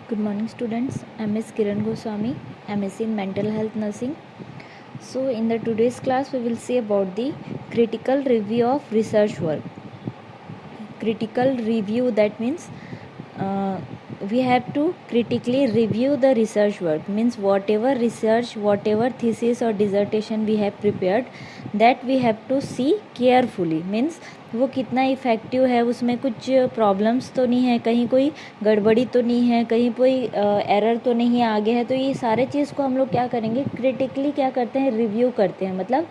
Good morning students, I am Ms. Kiran Goswami, MSc in Mental Health Nursing. So in the today's class we will see about the critical review of research work. Critical review, that means we have to critically review the research work, means whatever research, whatever thesis or dissertation we have prepared, that we have to see carefully, means वो कितना effective है, उसमें कुछ problems तो नहीं है, कहीं कोई गड़बड़ी तो नहीं है, कहीं कोई एरर तो नहीं आगे है. तो ये सारे चीज़ को हम लोग क्या करेंगे, क्रिटिकली क्या करते हैं, रिव्यू करते हैं. मतलब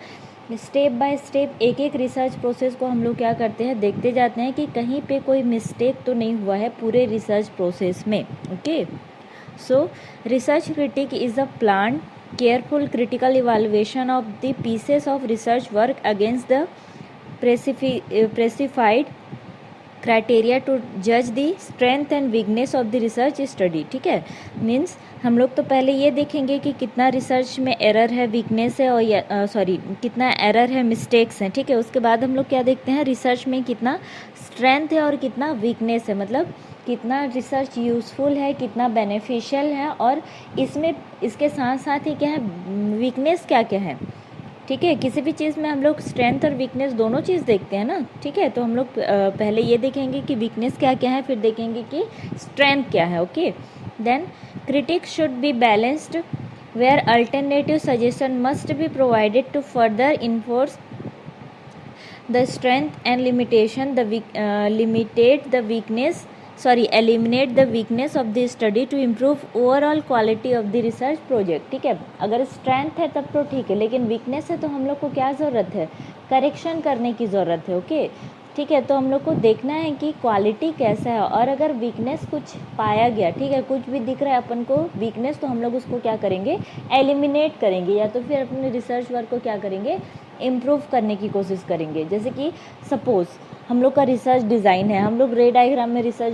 स्टेप बाय स्टेप एक एक रिसर्च प्रोसेस को हम लोग क्या करते हैं, देखते जाते हैं कि कहीं पे कोई मिस्टेक तो नहीं हुआ है पूरे रिसर्च प्रोसेस में. Okay, so research critique is a plan careful critical evaluation of the pieces of research work against the prescribed criteria to जज the strength and weakness of the research study. ठीक है, means हम लोग तो पहले ये देखेंगे कि कितना रिसर्च में एरर है, वीकनेस है, और कितना एरर है, मिस्टेक्स हैं. ठीक है, उसके बाद हम लोग क्या देखते हैं, रिसर्च में कितना स्ट्रेंथ है और कितना वीकनेस है, मतलब कितना रिसर्च यूज़फुल है, कितना बेनिफिशियल है, और इसमें इसके साथ साथ ही क्या है, वीकनेस क्या क्या है. ठीक है, किसी भी चीज़ में हम लोग स्ट्रेंथ और वीकनेस दोनों चीज़ देखते हैं ना. ठीक है, तो हम लोग पहले ये देखेंगे कि वीकनेस क्या क्या है, फिर देखेंगे कि स्ट्रेंथ क्या है. Okay, then critique should be balanced where alternative suggestion must be provided to further enforce the strength and limitation eliminate the weakness of the study to improve overall quality of the research project. ठीक है, अगर strength है तब तो ठीक है, लेकिन weakness है तो हम लोग को क्या ज़रूरत है, करेक्शन करने की ज़रूरत है. ओके, ठीक है, तो हम लोग को देखना है कि क्वालिटी कैसा है, और अगर वीकनेस कुछ पाया गया, ठीक है, कुछ भी दिख रहा है अपन को वीकनेस, तो हम लोग उसको क्या करेंगे, एलिमिनेट करेंगे, या तो फिर अपने रिसर्च वर्क को क्या करेंगे, इम्प्रूव करने की कोशिश करेंगे. जैसे कि सपोज़ हम लोग का रिसर्च डिज़ाइन है, हम लोग रे डायग्राम में रिसर्च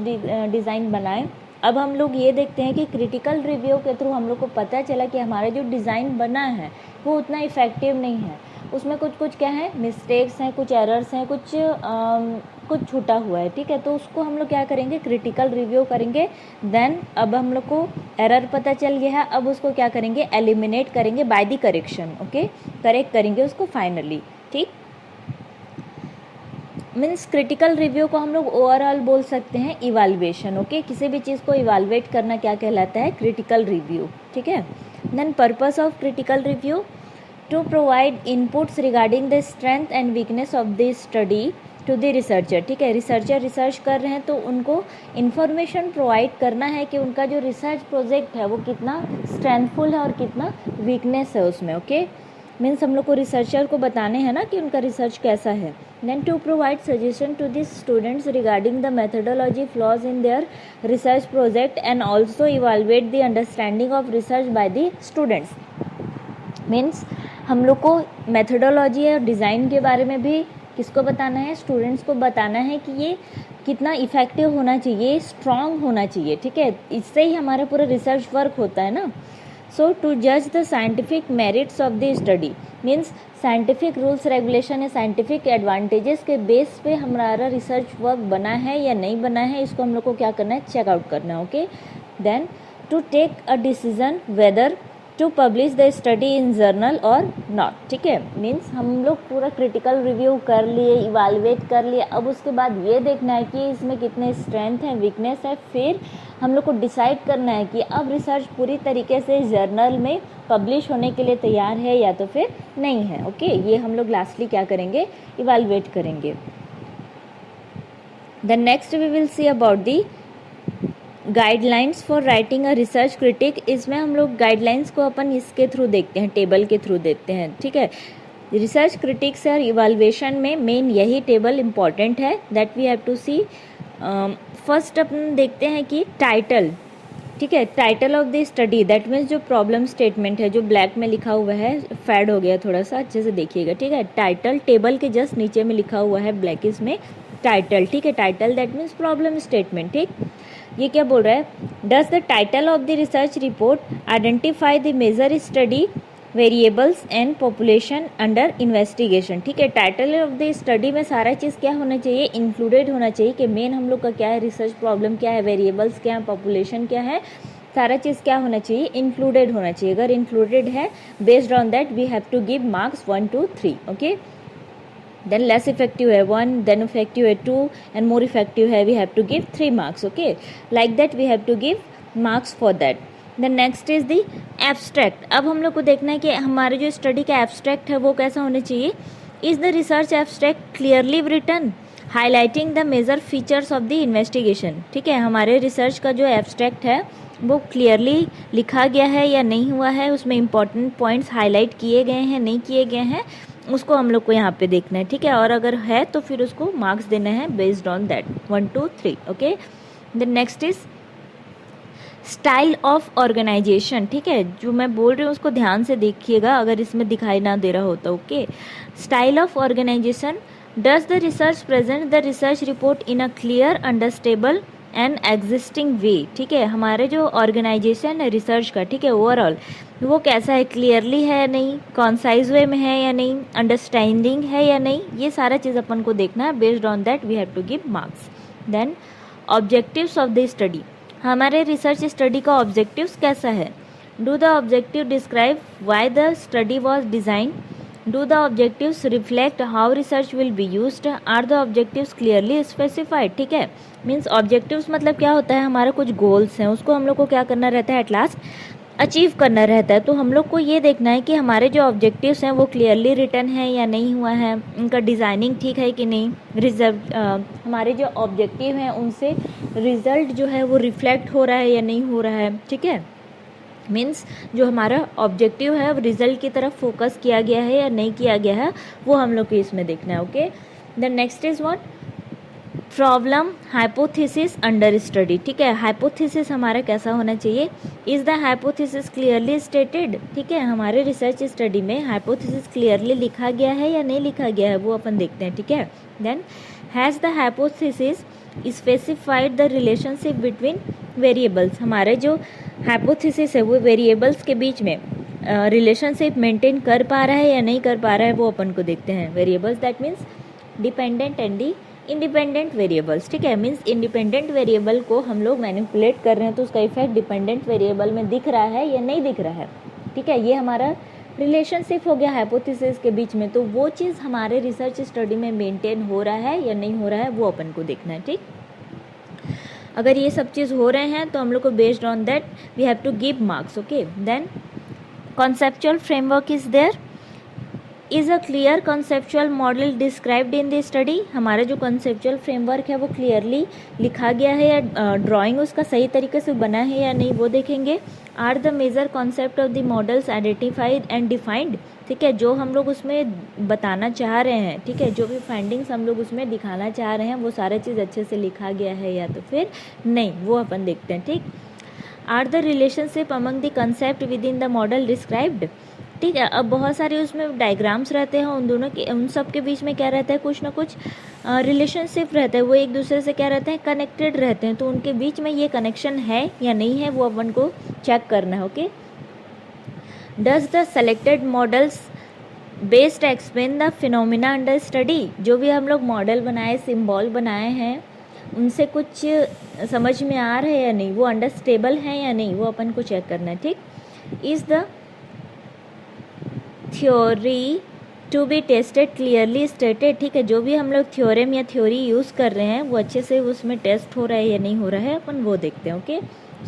डिज़ाइन बनाएं. अब हम लोग ये देखते हैं कि क्रिटिकल रिव्यू के थ्रू हम लोग को पता चला कि हमारा जो डिज़ाइन बना है वो उतना इफ़ेक्टिव नहीं है, उसमें कुछ क्या है, मिस्टेक्स हैं, कुछ एरर्स हैं, कुछ छूटा हुआ है. ठीक है, तो उसको हम लोग क्या करेंगे, क्रिटिकल रिव्यू करेंगे. देन अब हम लोग को एरर पता चल गया है, अब उसको क्या करेंगे, एलिमिनेट करेंगे by the correction. Okay, correct करेंगे उसको फाइनली. ठीक, मीन्स क्रिटिकल रिव्यू को हम लोग ओवरऑल बोल सकते हैं इवैल्यूएशन. ओके, किसी भी चीज़ को इवैल्यूएट करना क्या कहलाता है, क्रिटिकल रिव्यू. ठीक है, then purpose of critical review to provide inputs regarding the strength and weakness of the study to the researcher. ठीक है, रिसर्चर रिसर्च कर रहे हैं तो उनको इन्फॉर्मेशन प्रोवाइड करना है कि उनका जो रिसर्च प्रोजेक्ट है वो कितना स्ट्रेंथफुल है और कितना वीकनेस है उसमें. ओके, मीन्स हम लोग को रिसर्चर को बताने हैं ना कि उनका रिसर्च कैसा है. Then to provide suggestion to this students regarding the methodology flaws in their research project and also evaluate the understanding of research by the students. Means हम लोग को मेथडोलॉजी और डिज़ाइन के बारे में भी किसको बताना है, स्टूडेंट्स को बताना है कि ये कितना इफ़ेक्टिव होना चाहिए, स्ट्रॉन्ग होना चाहिए. ठीक है, इससे ही हमारा पूरा रिसर्च वर्क होता है ना. सो टू जज the scientific merits of the study, means scientific rules regulation या साइंटिफिक एडवांटेजेस के बेस पे हमारा रिसर्च वर्क बना है या नहीं बना है, इसको हम लोग को क्या करना है, चेकआउट करना है. Okay, then to take a decision whether to publish the study in journal और नॉट. ठीक है, मीन्स हम लोग पूरा क्रिटिकल रिव्यू कर लिए, इवैल्यूएट कर लिए, अब उसके बाद ये देखना है कि इसमें कितने स्ट्रेंथ है, वीकनेस है, फिर हम लोग को डिसाइड करना है कि अब रिसर्च पूरी तरीके से जर्नल में पब्लिश होने के लिए तैयार है या तो फिर नहीं है. ओके, ये हम लोग लास्टली क्या करेंगे, इवैल्यूएट करेंगे. The next we will see about the guidelines for writing a research critique. इसमें हम लोग गाइडलाइंस को अपन इसके थ्रू देखते हैं, टेबल के थ्रू देखते हैं. ठीक है, रिसर्च क्रिटिक्स और इवैल्यूएशन में मेन यही टेबल इम्पॉर्टेंट है, that we have to see. First अपन देखते हैं कि टाइटल. ठीक है, title of the study, that means जो प्रॉब्लम स्टेटमेंट है, जो ब्लैक में लिखा हुआ है, फैड हो गया थोड़ा सा, अच्छे से देखिएगा. ठीक है, टाइटल टेबल के जस्ट नीचे में लिखा हुआ है ब्लैकिश में टाइटल. ठीक है, title that means problem statement. ठीक, ये क्या बोल रहा है, does the title of the research report identify the major study variables and population under investigation. ठीक है, टाइटल ऑफ द स्टडी में सारा चीज़ क्या होना चाहिए, इंक्लूडेड होना चाहिए कि मेन हम लोग का क्या है, रिसर्च प्रॉब्लम क्या है, वेरिएबल्स क्या है, पॉपुलेशन क्या है, सारा चीज़ क्या होना चाहिए, इंक्लूडेड होना चाहिए. अगर इंक्लूडेड है, based on that we have to give marks 1 2 3. Okay, then less effective है 1, then effective है 2, and more effective है we have to give 3 marks. okay, like that we have to give marks for that. then next is the abstract. अब हम लोग को देखना है कि हमारे जो स्टडी का एब्स्ट्रैक्ट है वो कैसा होना चाहिए. Is the research abstract clearly written highlighting the major features of the investigation. ठीक है, हमारे रिसर्च का जो एब्स्ट्रैक्ट है वो क्लियरली लिखा गया है या नहीं हुआ है, उसमें इंपॉर्टेंट पॉइंट्स हाईलाइट किए गए हैं नहीं किए गए हैं, उसको हम लोग को यहाँ पे देखना है. ठीक है, और अगर है तो फिर उसको मार्क्स देना है based on that 1 2 3. Okay, then next is style of organization. ठीक है, जो मैं बोल रही हूँ उसको ध्यान से देखिएगा अगर इसमें दिखाई ना दे रहा हो तो. Okay, style of organization. Does the research present the research report in a clear understandable and existing way. ठीक है, हमारे जो ऑर्गेनाइजेशन है रिसर्च का, ठीक है, ओवरऑल वो कैसा है, क्लियरली है या नहीं, कॉन्साइज वे में है या नहीं, अंडरस्टैंडिंग है या नहीं, ये सारा चीज़ अपन को देखना है. Based on that we have to give marks. Then objectives of the study. हमारे रिसर्च स्टडी का ऑब्जेक्टिव्स कैसा है. Do the objective describe why the study was design. Do the objectives reflect how research will be used. Are the objectives clearly specified. ठीक है, means objectives मतलब क्या होता है, हमारा कुछ गोल्स हैं उसको हम लोग को क्या करना रहता है, एट लास्ट अचीव करना रहता है. तो हम लोग को ये देखना है कि हमारे जो ऑब्जेक्टिव्स हैं वो क्लियरली रिटन है या नहीं हुआ है, उनका डिज़ाइनिंग ठीक है कि नहीं, रिजल्ट हमारे जो ऑब्जेक्टिव हैं उनसे रिजल्ट जो है वो रिफ्लेक्ट हो रहा है या नहीं हो रहा है. ठीक है, मीन्स जो हमारा ऑब्जेक्टिव है रिजल्ट की तरफ फोकस किया गया है या नहीं किया गया है, वो हम लोग को इसमें देखना है. Okay, then next is what, problem hypothesis under study. ठीक है, हाइपोथेसिस हमारा कैसा होना चाहिए. Is the hypothesis clearly stated. ठीक है, हमारे रिसर्च स्टडी में हाइपोथेसिस क्लियरली लिखा गया है या नहीं लिखा गया है वो अपन देखते हैं. ठीक है, then has the hypothesis specified the relationship between variables. हमारे जो हाइपोथेसिस है वो वेरिएबल्स के बीच में रिलेशनशिप मेंटेन कर पा रहा है या नहीं कर पा रहा है वो अपन को देखते हैं. Variables that means dependent and the independent variables. ठीक है, मीन्स इंडिपेंडेंट वेरिएबल को हम लोग मैनिपुलेट कर रहे हैं तो उसका इफेक्ट डिपेंडेंट वेरिएबल में दिख रहा है या नहीं दिख रहा है. ठीक है, ये हमारा रिलेशनशिप हो गया हाइपोथेसिस के बीच में. तो वो चीज़ हमारे रिसर्च स्टडी में मेंटेन हो रहा है या नहीं हो रहा है वो अपन को देखना है. ठीक, अगर ये सब चीज़ हो रहे हैं तो हम लोग को based on that we have to give marks. Okay, then conceptual framework is there. Is a clear conceptual model described in the study. हमारा जो कॉन्सेप्चुअल फ्रेमवर्क है वो क्लियरली लिखा गया है या ड्राइंग उसका सही तरीके से बना है या नहीं वो देखेंगे. Are the major concept of the models identified and defined. ठीक है, जो हम लोग उसमें बताना चाह रहे हैं, ठीक है, जो भी फाइंडिंग्स हम लोग उसमें दिखाना चाह रहे हैं वो सारा चीज़ अच्छे से लिखा गया है या तो फिर नहीं, वो अपन देखते हैं. ठीक, are the relationship among the concept within the model described. ठीक है, अब बहुत सारे उसमें डायग्राम्स रहते हैं, उन दोनों के उन सब के बीच में क्या रहता है, कुछ ना कुछ रिलेशनशिप रहता है, वो एक दूसरे से क्या रहते हैं, कनेक्टेड रहते हैं. तो उनके बीच में ये कनेक्शन है या नहीं है वो अपन को चेक करना है. Okay, does the selected models based explain the phenomena under study. जो भी हम लोग मॉडल बनाए, सिम्बॉल बनाए हैं, उनसे कुछ समझ में आ रहा है या नहीं, वो अंडरस्टेबल है या नहीं, वो अपन को चेक करना है. ठीक, is the theory to be tested clearly stated. ठीक है, जो भी हम लोग थ्योरम या थ्योरी यूज़ कर रहे हैं वो अच्छे से उसमें टेस्ट हो रहा है या नहीं हो रहा है अपन वो देखते हैं. Okay,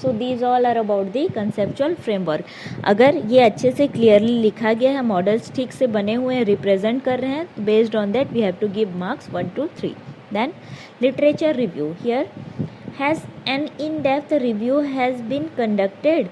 so these all are about the conceptual framework. अगर ये अच्छे से क्लियरली लिखा गया है, मॉडल्स ठीक से बने हुए हैं, रिप्रेजेंट कर रहे हैं, based on that we have to give marks 1 2 3. Then literature review. Here has an in depth review has been conducted.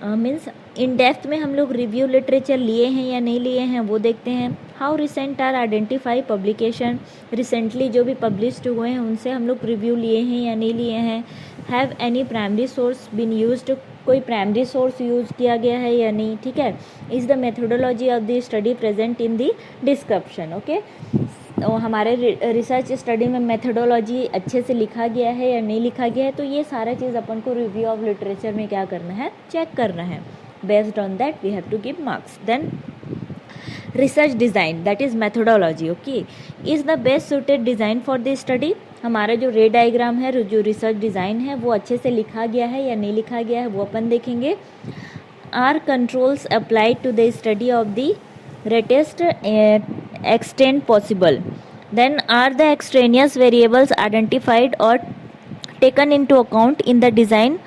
Means in depth में हम लोग रिव्यू लिटरेचर लिए हैं या नहीं लिए हैं वो देखते हैं. How recent are identify publication. Recently जो भी पब्लिश्ड हुए हैं उनसे हम लोग रिव्यू लिए हैं या नहीं लिए हैं. Have any primary source been used. कोई प्राइमरी सोर्स यूज़ किया गया है या नहीं. ठीक है, is the methodology of the study present in the description. Okay, तो हमारे रिसर्च स्टडी में मेथोडोलॉजी अच्छे से लिखा गया है या नहीं लिखा गया है, तो ये सारा चीज़ अपन को रिव्यू ऑफ लिटरेचर में क्या करना है, चेक करना है. Based on that we have to give marks. Then research design, that is methodology. Okay, is the best suited design for the study. हमारा जो रे डायग्राम है, जो रिसर्च डिज़ाइन है, वो अच्छे से लिखा गया है या नहीं लिखा गया है, वो अपन देखेंगे. Are controls applied to the study of the greatest extent possible. Then are the extraneous variables identified or taken into account in the design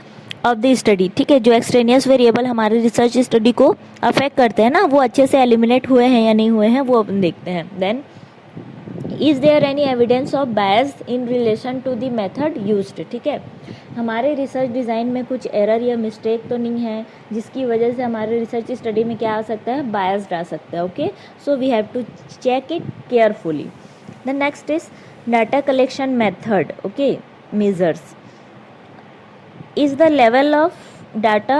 of the study. ठीक है, जो एक्सट्रेनियस वेरिएबल हमारे रिसर्च स्टडी को affect करते हैं ना, वो अच्छे से एलिमिनेट हुए हैं या नहीं हुए हैं, वो अपन देखते हैं. Then is there any evidence of bias in relation to the method used. ठीक है, हमारे रिसर्च डिज़ाइन में कुछ एरर या मिस्टेक तो नहीं है जिसकी वजह से हमारे रिसर्च स्टडी में क्या आ सकता है, बायस्ड आ सकता है. Okay, so we have to check it carefully. The next is data collection method. Okay, measures is the level of data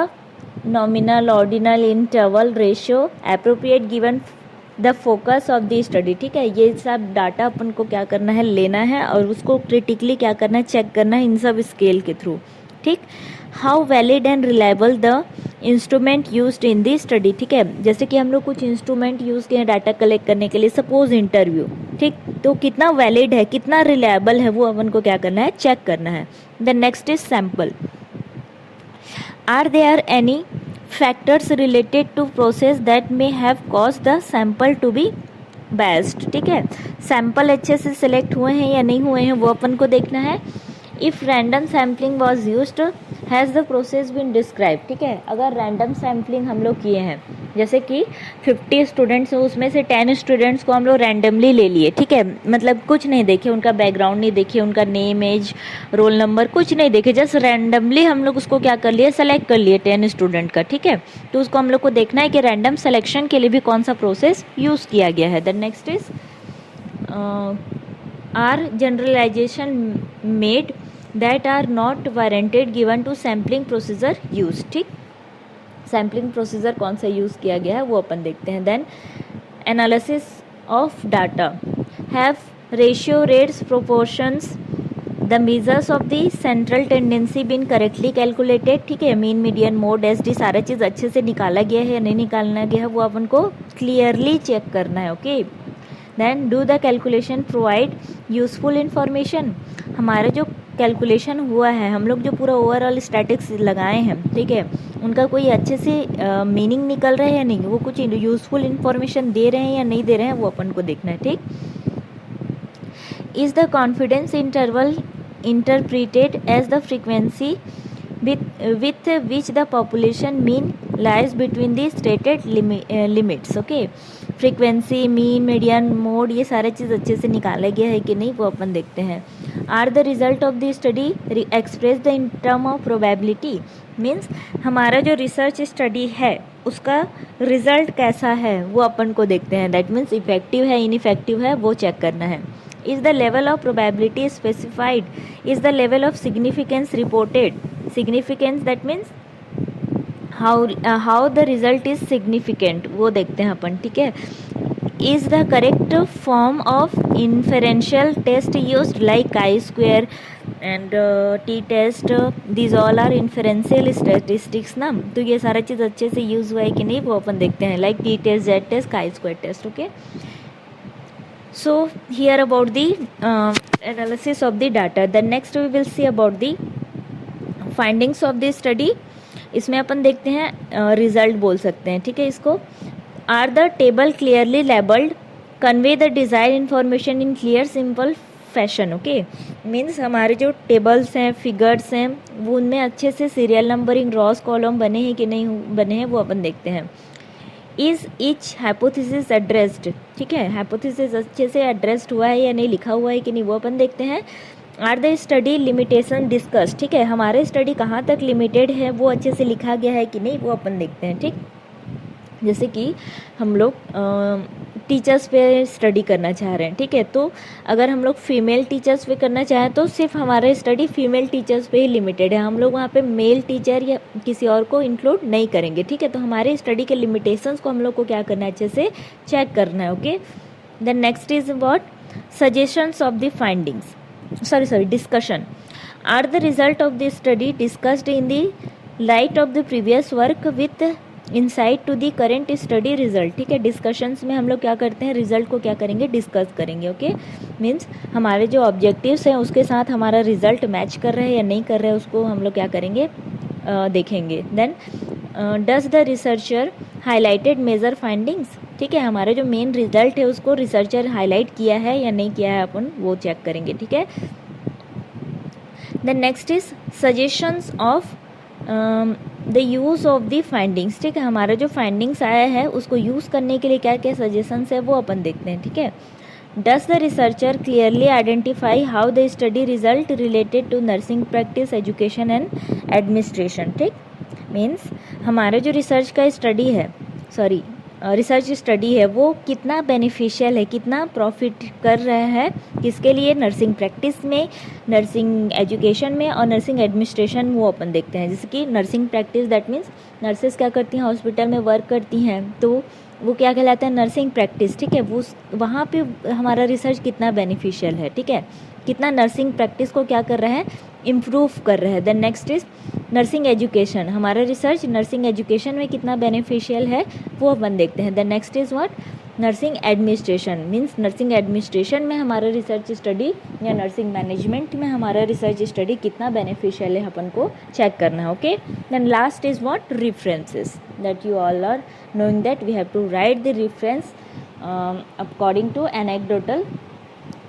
nominal, ordinal, interval, ratio appropriate given the focus of the study. ठीक है, ये सब data अपन को क्या करना है, लेना है और उसको क्रिटिकली क्या करना है, चेक करना है इन सब स्केल के थ्रू. ठीक, how valid and reliable the instrument used in the study. ठीक है, जैसे कि हम लोग कुछ इंस्ट्रूमेंट यूज़ किए डाटा कलेक्ट करने के लिए, सपोज इंटरव्यू. ठीक, तो कितना वैलिड है, कितना रिलायबल है, वो अपन को क्या करना है, चेक करना है. The next is sample. Are there any factors related to process that may have caused the sample to be biased. ठीक है, सैम्पल अच्छे से सिलेक्ट हुए हैं या नहीं हुए हैं, वो अपन को देखना है. If random sampling was used has the process been describe. ठीक है, अगर रैंडम सैम्पलिंग हम लोग किए हैं, जैसे कि 50 स्टूडेंट्स हैं, उसमें से 10 स्टूडेंट्स को हम लोग रैंडमली ले लिए. ठीक है, मतलब कुछ नहीं देखे, उनका बैकग्राउंड नहीं देखे, उनका नेम, एज, रोल नंबर कुछ नहीं देखे, जस्ट रैंडमली हम लोग उसको क्या कर लिए, सेलेक्ट कर लिए 10 स्टूडेंट का. ठीक है, तो उसको हम लोग को देखना है कि रैंडम सेलेक्शन के लिए भी कौन सा प्रोसेस यूज़ किया गया है. The next is are generalization made that are not warranted given to sampling procedure used. ठीक, सैम्पलिंग प्रोसीजर कौन सा यूज़ किया गया है वो अपन देखते हैं. Then analysis of data have ratio, rates, proportions, the measures of the central tendency been correctly calculated. ठीक है, मीन, मीडियन, मोड, एसडी सारा चीज़ अच्छे से निकाला गया है या नहीं निकालना गया है, वो अपन को क्लियरली चेक करना है. Okay, then do the calculation provide useful information. हमारा जो कैलकुलेशन हुआ है, हम लोग जो पूरा ओवरऑल स्टैटिक्स लगाए हैं, ठीक है, उनका कोई अच्छे से मीनिंग निकल रहा है या नहीं, वो कुछ यूजफुल इंफॉर्मेशन दे रहे हैं या नहीं दे रहे हैं, वो अपन को देखना है. ठीक, is the confidence interval interpreted as the frequency with which the population mean lies between the stated limits. Okay, frequency, mean, median, mode, ये सारे चीज़ अच्छे से निकाला गया है कि नहीं, वो अपन देखते हैं. Are the result of the study express the in term of probability. Means हमारा जो रिसर्च स्टडी है उसका रिजल्ट कैसा है वो अपन को देखते हैं. दैट मीन्स इफेक्टिव है, इनइफेक्टिव है, वो चेक करना है. Is the level of probability specified? Is the level of significance reported? Significance, that means how the result is significant, वो देखते हैं अपन. ठीक है, is the correct form of inferential test used like chi-square and t-test? These all are inferential statistics ना, तो ये सारा चीज़ अच्छे से यूज़ हुआ है कि नहीं, वो अपन देखते हैं. like t-test, z-test, chi-square test. okay, so here about the analysis of the data. The next we will see about the findings of the study. इसमें अपन देखते हैं रिजल्ट बोल सकते हैं. ठीक है, इसको are the table clearly labelled, convey the desire information in clear simple fashion. Okay, means हमारे जो टेबल्स हैं, फिगर्स हैं, वो उनमें अच्छे से सीरियल नंबरिंग, रॉस कॉलम बने हैं कि नहीं बने हैं, वो अपन देखते हैं. Is etch hypothesis addressed. ठीक है, हाइपोथेसिस अच्छे से एड्रेस्ड हुआ है या नहीं, लिखा हुआ है कि नहीं, वो अपन देखते हैं. Are the study limitation discuss. ठीक है, हमारे स्टडी कहाँ तक लिमिटेड है वो अच्छे से लिखा गया है कि नहीं, वो अपन देखते हैं. ठीक, जैसे कि हम लोग टीचर्स पे स्टडी करना चाह रहे हैं. ठीक है, तो अगर हम लोग फीमेल टीचर्स पे करना चाहें तो सिर्फ हमारा स्टडी फीमेल टीचर्स पे ही लिमिटेड है, हम लोग वहाँ पे मेल टीचर या किसी और को इंक्लूड नहीं करेंगे. ठीक है, तो हमारे स्टडी के लिमिटेशंस को हम लोग को क्या करना है, अच्छे से चेक करना है. Okay, the next is what, suggestions of the findings, sorry discussion. Are the result of the study discussed in the light of the previous work with insight to the current study result, ठीक है। Discussions में हम लोग क्या करते हैं, result को क्या करेंगे, डिस्कस करेंगे, ओके। मीन्स हमारे जो ऑब्जेक्टिव्स हैं उसके साथ हमारा रिजल्ट मैच कर रहा है या नहीं कर रहा है, उसको हम लोग क्या करेंगे, देखेंगे। Then does the researcher highlighted major findings, ठीक है। हमारा जो मेन रिजल्ट है उसको रिसर्चर हाईलाइट किया है या नहीं किया है, अपन वो चेक करेंगे, ठीक है। Then next is suggestions of the use of the findings, ठीक है। हमारा जो फाइंडिंग्स आया है उसको यूज़ करने के लिए क्या क्या सजेशंस है वो अपन देखते हैं, ठीक है। Does the researcher clearly identify how the study result related to nursing practice, education and administration, ठीक। मीन्स हमारा जो रिसर्च का स्टडी है, रिसर्च स्टडी है वो कितना बेनिफिशियल है, कितना प्रॉफिट कर रहा है, किसके लिए, नर्सिंग प्रैक्टिस में, नर्सिंग एजुकेशन में और नर्सिंग एडमिनिस्ट्रेशन, वो अपन देखते हैं। जैसे कि nursing practice that means nurses क्या करती हैं, हॉस्पिटल में वर्क करती हैं, तो वो क्या कहलाता है, नर्सिंग प्रैक्टिस, ठीक है। वो वहाँ पे हमारा रिसर्च कितना बेनिफिशियल है, ठीक है, कितना नर्सिंग प्रैक्टिस को क्या कर रहा है, इम्प्रूव कर रहा है। Then next is nursing education, हमारा रिसर्च नर्सिंग एजुकेशन में कितना बेनिफिशियल है वो अपन देखते हैं। Then next is what, nursing administration, means nursing administration में हमारा रिसर्च स्टडी या नर्सिंग मैनेजमेंट में हमारा रिसर्च स्टडी कितना बेनिफिशियल है, अपन को चेक करना है, okay. Then last is what, references, that you all are knowing that we have to write the reference according to anecdotal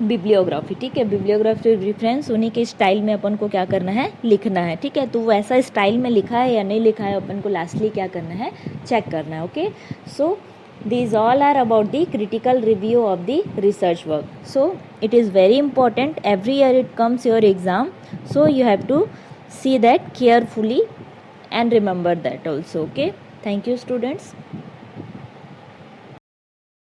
bibliography, ठीक है। बिब्लियोग्राफी रेफरेंस उन्हीं के स्टाइल में अपन को क्या करना है, लिखना है, ठीक है। तो वैसा स्टाइल में लिखा है या नहीं लिखा है अपन को लास्टली क्या करना है, चेक करना है, okay. So these all are about the critical review of the research work. So it is very important, every year it comes your exam, so you have to see that carefully and remember that also, okay. Thank you students.